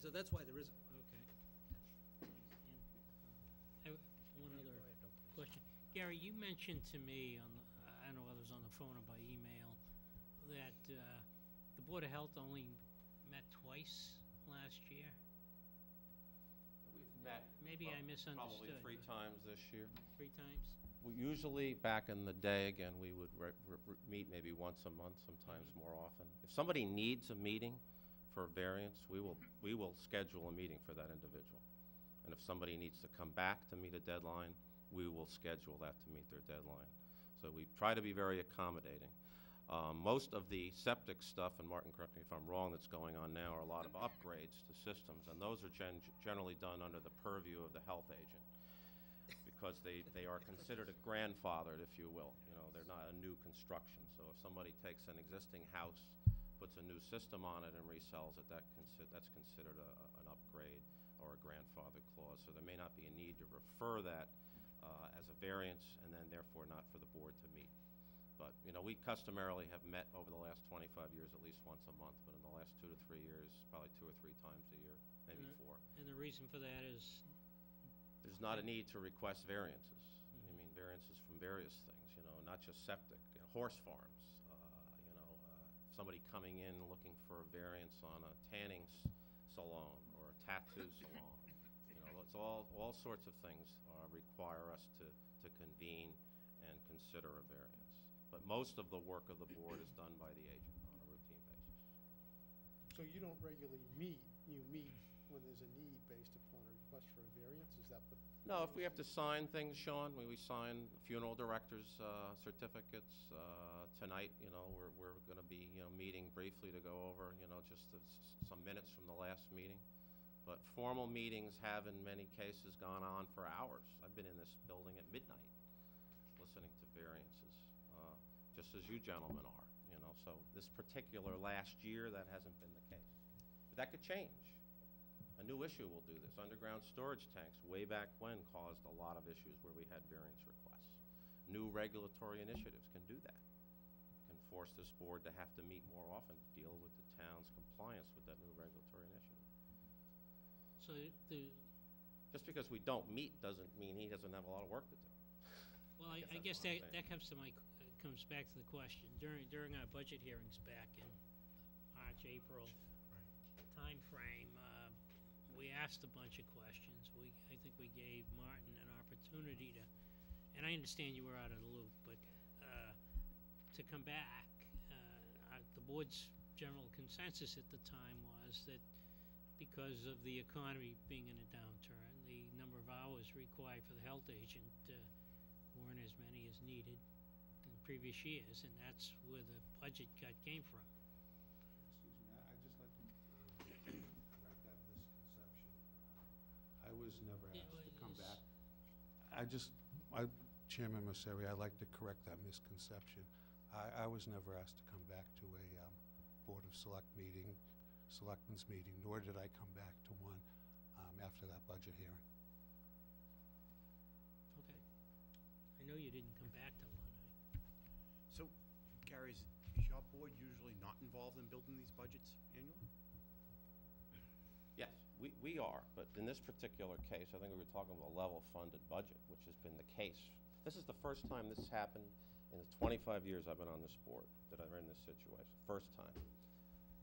So that's why there isn't one. Okay. And, I have one other question. Gary, you mentioned to me on the, I don't know whether it was on the phone or by email, that the Board of Health only met twice last year. We've met Maybe I misunderstood. probably 3 times this year. 3 times? We usually, back in the day, again, we would meet maybe once a month, sometimes Mm-hmm. more often. If somebody needs a meeting for a variance, we will schedule a meeting for that individual. And if somebody needs to come back to meet a deadline, we will schedule that to meet their deadline. So we try to be very accommodating. Most of the septic stuff, and Martin, correct me if I'm wrong, that's going on now are a lot of upgrades to systems, and those are generally done under the purview of the health agent, because they are considered a grandfathered, if you will. You know, they're not a new construction. So if somebody takes an existing house, puts a new system on it and resells it, that's considered an upgrade or a grandfather clause. So there may not be a need to refer that as a variance, and then therefore not for the board to meet. But, you know, we customarily have met over the last 25 years at least once a month, but in the last 2 to 3 years, probably 2 or 3 times a year, maybe 4. And the reason for that is? There's not a need to request variances. I mean, variances from various things, you know, not just septic, you know, horse farms, somebody coming in looking for a variance on a tanning salon or a tattoo salon. You know, it's all sorts of things require us to convene and consider a variance. But most of the work of the board is done by the agent on a routine basis. So you don't regularly meet, you meet when there's a need based upon a request for a variance? Is that what? No, if we have to sign things, Sean, we sign funeral directors' certificates. Tonight, you know, we're going to be, you know, meeting briefly to go over, you know, just some minutes from the last meeting. But formal meetings have, in many cases, gone on for hours. I've been in this building at midnight listening to variances, just as you gentlemen are, you know. So this particular last year, that hasn't been the case. But that could change. A new issue will do this. Underground storage tanks, way back when, caused a lot of issues where we had variance requests. New regulatory initiatives can do that. Can force this board to have to meet more often to deal with the town's compliance with that new regulatory initiative. So Just because we don't meet doesn't mean he doesn't have a lot of work to do. well, I guess that comes to comes back to the question. During our budget hearings back in March, April time frame, we asked a bunch of questions. I think we gave Martin an opportunity to, and I understand you were out of the loop, but to come back. The board's general consensus at the time was that because of the economy being in a downturn, the number of hours required for the health agent weren't as many as needed in previous years, and that's where the budget cut came from. Excuse me, I'd just like to correct that misconception. I was never asked to come back. Chairman Messeri, I'd like to correct that misconception. I was never asked to come back to a Board of Selectmen's meeting, nor did I come back to one after that budget hearing. Okay. I know you didn't come back to one. So, Gary, is your board usually not involved in building these budgets annually? Yes, we are, but in this particular case, I think we were talking about a level-funded budget, which has been the case. This is the first time this has happened in the 25 years I've been on this board that I'm in this situation. First time.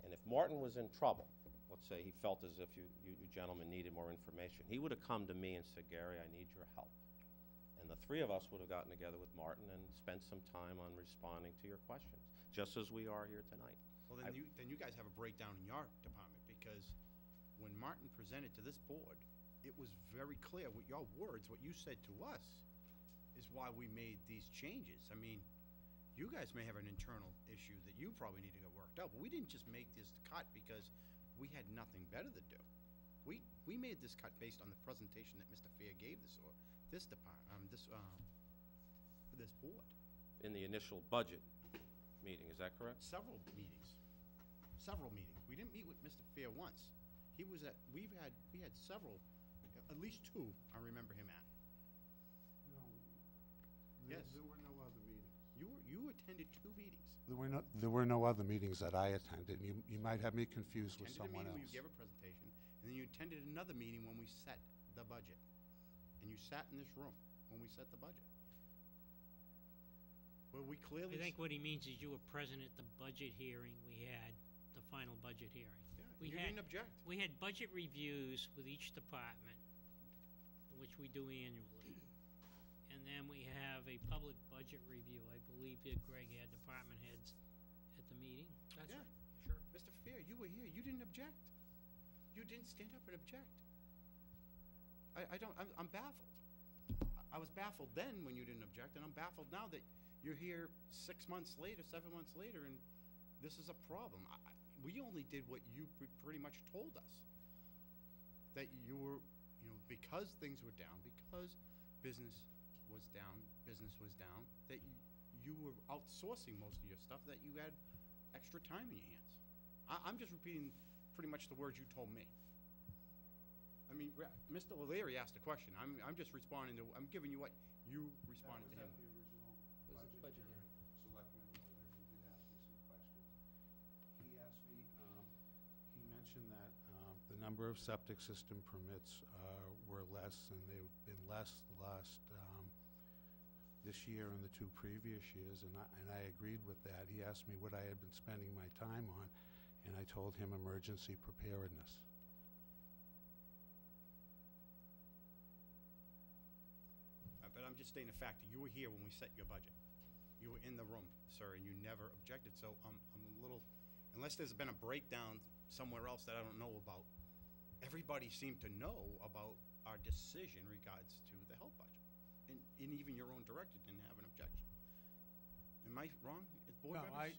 And if Martin was in trouble, let's say he felt as if you gentlemen needed more information, he would have come to me and said, Gary, I need your help. And the 3 of us would have gotten together with Martin and spent some time on responding to your questions, just as we are here tonight. Well, then you guys have a breakdown in your department, because when Martin presented to this board, it was very clear with your words, what you said to us, is why we made these changes. I mean, you guys may have an internal issue that you probably need to get worked out, but we didn't just make this cut because we had nothing better to do. We made this cut based on the presentation that Mr. Fair gave this department, for this board. In the initial budget meeting, is that correct? Several meetings. We didn't meet with Mr. Fair once. We had several, at least 2 I remember him at. No. Yes. There were no other meetings. You attended 2 meetings. There were no other meetings that I attended. You might have me confused with someone else. Attended a meeting where you gave a presentation, and then you attended another meeting when we set the budget. And you sat in this room when we set the budget. Where we clearly. I think what he means is you were present at the budget hearing we had, the final budget hearing. Yeah, We you had- didn't object. We had budget reviews with each department, which we do annually. And then we have a public budget review. I believe that Greg had department heads at the meeting. That's right. Sure. Mr. Fair, you were here, you didn't object. You didn't stand up and object. I'm baffled. I was baffled then when you didn't object, and I'm baffled now that you're here 6 months later, 7 months later, and this is a problem. We only did what you pretty much told us. That you were, because things were down, because business was down, that you were outsourcing most of your stuff, that you had extra time in your hands. I'm just repeating pretty much the words you told me. I mean, Mr. O'Leary asked a question. I'm just responding to, I'm giving you what you responded to him. That was at the original budget hearing. Selectman O'Leary did ask me some questions. He asked me, he mentioned that the number of septic system permits were less, and they've been less the last, this year and the 2 previous years, and I agreed with that. He asked me what I had been spending my time on, and I told him emergency preparedness. But I'm just stating the fact that you were here when we set your budget. You were in the room, sir, and you never objected, so I'm a little, unless there's been a breakdown somewhere else that I don't know about, everybody seemed to know about our decision in regards to the health budget. And even your own director didn't have an objection. Am I wrong as board No, members?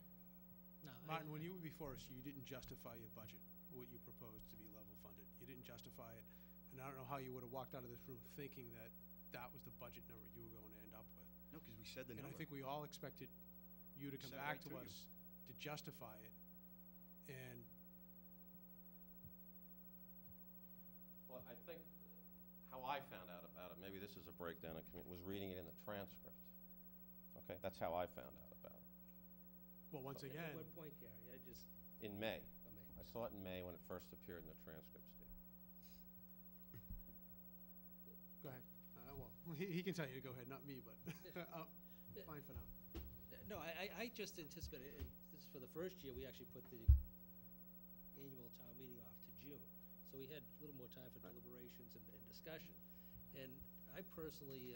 Martin, when you were before us, you didn't justify your budget, what you proposed to be level funded. You didn't justify it, and I don't know how you would have walked out of this room thinking that that was the budget number you were going to end up with. No, because we said the And number. I think we all expected you to come Said it back right to to you. us to justify it, and Well, I think how I found out about it, maybe this is a breakdown of was reading it in the transcript. Okay, that's how I found out about it. well, once again, At what point, Gary? In May. May. I saw it in May when it first appeared in the transcript, Steve. go ahead. Well, he can tell you to go ahead, not me, but fine for now. No, I just anticipated, and this, for the first year, we actually put the annual town meeting off to June. So we had a little more time for deliberations and discussion. And I personally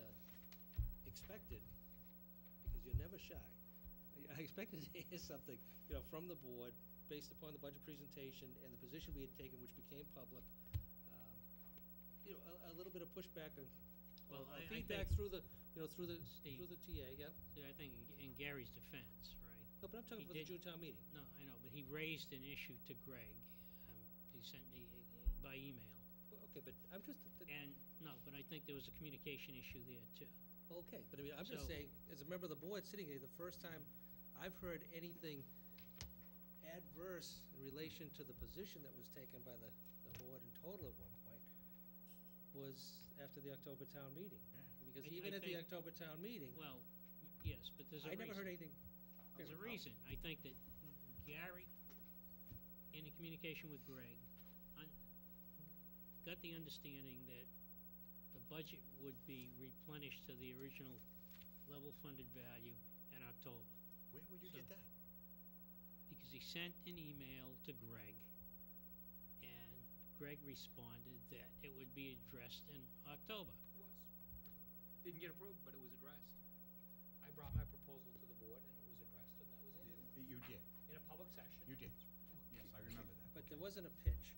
expected, because you're never shy, I expected to hear something, from the board, based upon the budget presentation and the position we had taken, which became public. A little bit of pushback and Well, I feedback think- through the, Steve. through the TA, yeah. See, I think in Gary's defense, right? No, but I'm talking He for the did- June town meeting. No, I know, but he raised an issue to Greg. He sent me by email. Well, okay, but I'm just, And, no, but I think there was a communication issue there too. okay, but I mean, I'm just So- saying, as a member of the board sitting here, the first time I've heard anything adverse in relation to the position that was taken by the board in total at one point was after the October town meeting. Because I even at the think- October town meeting, Well, yes, but there's a I reason. never heard anything. There's a reason. I think that Gary, in the communication with Greg, got the understanding that the budget would be replenished to the original level funded value in October. Where would you So- get that? Because he sent an email to Greg, and Greg responded that it would be addressed in October. It was. Didn't get approved, but it was addressed. I brought my proposal to the board, and it was addressed, and that was it. You did. In a public session. You did. Yes, I remember that. But there wasn't a pitch.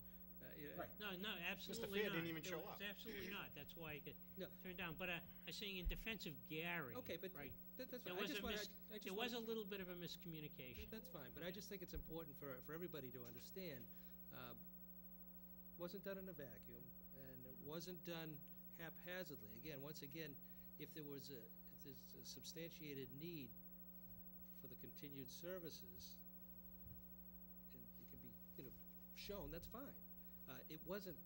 Right. No, absolutely Fair not. didn't even There show was up. Absolutely not. That's why I got No. turned down. But I'm saying in defense of Gary. Okay, but right, that's there fine. I was just a wanna- mis- I just there was a wanna- little bit of a miscommunication. That's fine, but I just think it's important for everybody to understand. Wasn't done in a vacuum, and it wasn't done haphazardly. Once again, if there's a substantiated need for the continued services, and it can be, shown, that's fine. It wasn't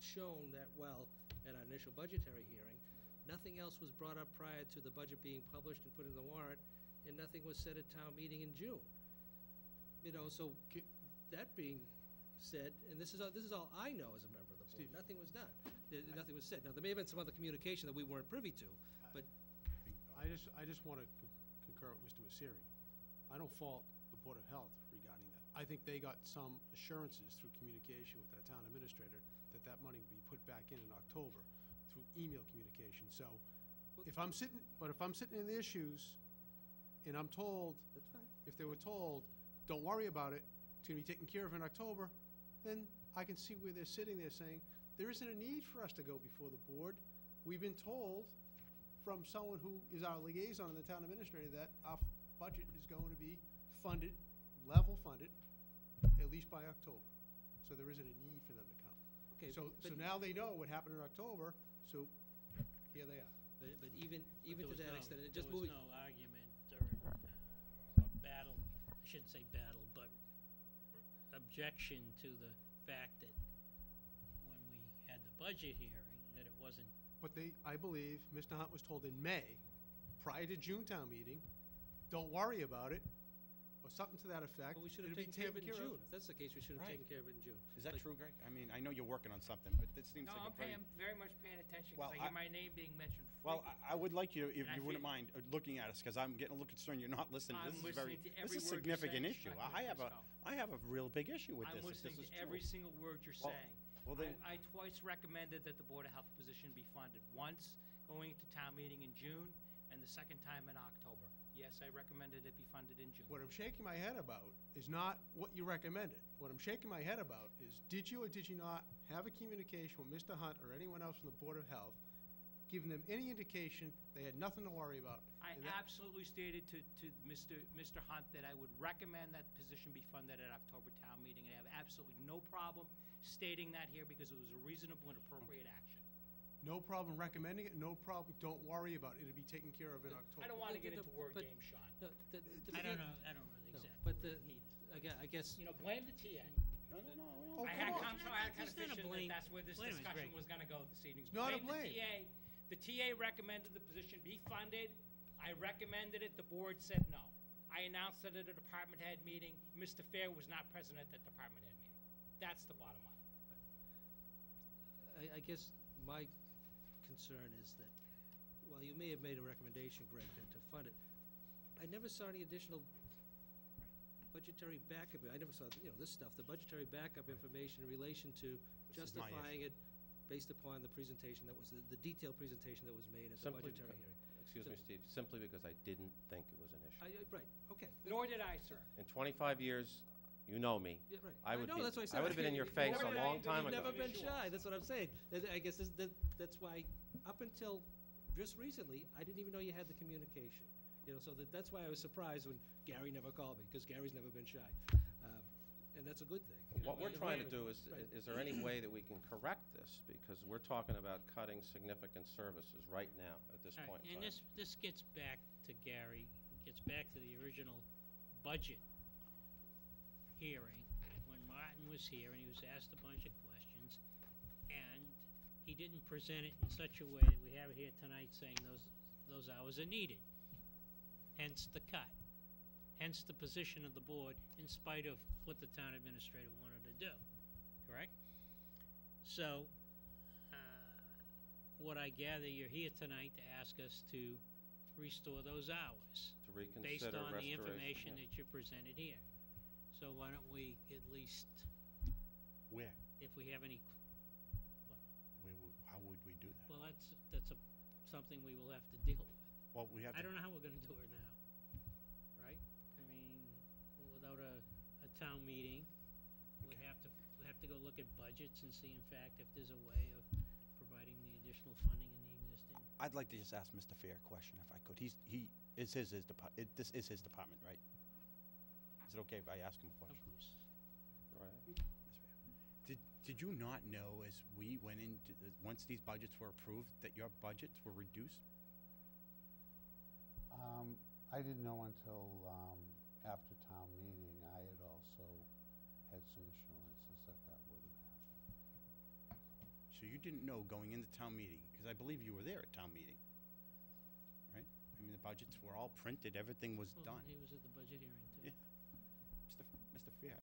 shown that well at our initial budgetary hearing. Nothing else was brought up prior to the budget being published and put in the warrant, and nothing was said at town meeting in June. So that being said, and this is all I know as a member of the board, Steve. nothing was done. Nothing was said. Now, there may have been some other communication that we weren't privy to, but I just want to concur with Mr. Misery. I don't fault the Board of Health regarding that. I think they got some assurances through communication with our town administrator that that money would be put back in October through email communication. So if I'm sitting in their shoes and I'm told, that's fine. if they were told, don't worry about it, it's gonna be taken care of in October, then I can see where they're sitting there saying, there isn't a need for us to go before the board. We've been told from someone who is our liaison in the town administrator that our budget is going to be funded, level funded, at least by October. So there isn't a need for them to come. Okay, So but- now they know what happened in October, so here they are. But even There to was that no- extent, it there just was moving. no argument or battle, I shouldn't say battle, but objection to the fact that when we had the budget hearing, that it wasn't, But I believe, Mr. Hunt was told in May, prior to June town meeting, don't worry about it, or something to that effect. Well, we should have It'll be taken care of it in June. If that's the case, we should have Right. taken care of it in June. Is that But- true, Greg? I mean, I know you're working on something, but it seems No, like I'm a very... paying, very much paying attention, Well, because I hear my name being mentioned Well, frequently. I would like you, if And I you wouldn't feel- mind, looking at us, because I'm getting a little concerned you're not listening. I'm This is very, listening to this every is a word you're significant saying, issue. Selectman I have a real big issue with I'm this, if listening this is to every true. single word you're Well, saying. well, then- I twice recommended that the Board of Health position be funded, once going to town meeting in June, and the second time in October. Yes, I recommended it be funded in June. What I'm shaking my head about is not what you recommended. What I'm shaking my head about is, did you or did you not have a communication with Mr. Hunt or anyone else from the Board of Health, giving them any indication they had nothing to worry about? I And that- absolutely stated to Mr. Hunt that I would recommend that position be funded at October town meeting, and I have absolutely no problem stating that here, because it was a reasonable and appropriate action. No problem recommending it, no problem, don't worry about it, it'll be taken care of in October. I don't wanna get No, into word but- games, Sean. No, I don't know really No, exactly. but either. again, I guess, You know, blame the TA. No, no, no. Oh, I come had on. come, so I had kind of It's not a vision that blame. that's where this Wait a minute, discussion Greg. was gonna go this evening. It's not a The blame. TA. The TA recommended the position be funded. I recommended it, the board said no. I announced it at a department head meeting. Mr. Fair was not present at that department head meeting. That's the bottom line. I guess my concern is that while you may have made a recommendation, Greg, to fund it, I never saw any additional budgetary backup. I never saw, this stuff, the budgetary backup information in relation to This is my justifying issue. it based upon the presentation that was, the detailed presentation that was made at the Simply budgetary becau- hearing. Excuse me, Steve, simply because I didn't think it was an issue. Right, okay. Nor did I, sir. In 25 years, you know me. Yeah, right. I would know, be- that's what I I said. would've been in your You've face never a been- long time You've ago. never been shy, that's what I'm saying. I guess that's why, up until just recently, I didn't even know you had the communication. So that's why I was surprised when Gary never called me, because Gary's never been shy. And that's a good thing. What we're trying to do Right. is there any way that we can correct this? Because we're talking about cutting significant services right now, at this All right, point in and time. this gets back to Gary, gets back to the original budget hearing, when Martin was here and he was asked a bunch of questions, and he didn't present it in such a way that we have it here tonight saying those hours are needed. Hence the cut. Hence the position of the board, in spite of what the town administrator wanted to do, correct? So, what I gather, you're here tonight to ask us to restore those hours To reconsider based on the restoration, information yeah. that you presented here. So why don't we at least, Where? if we have any, How would we do that? well, that's something we will have to deal with. Well, we have I to... don't know how we're gonna do it now, right? I mean, without a town meeting, we have to go look at budgets and see, in fact, if there's a way of providing the additional funding in the existing. I'd like to just ask Mr. Fair a question, if I could. This is his department, right? Is it okay if I ask him a Of question? course. Go ahead. Ms. Fair, did you not know, as we went into, once these budgets were approved, that your budgets were reduced? I didn't know until after town meeting. I had also had some assurances that that wouldn't happen. So you didn't know going into town meeting, because I believe you were there at town meeting, right? I mean, the budgets were all printed, everything was Well, done. he was at the budget hearing too. Yeah.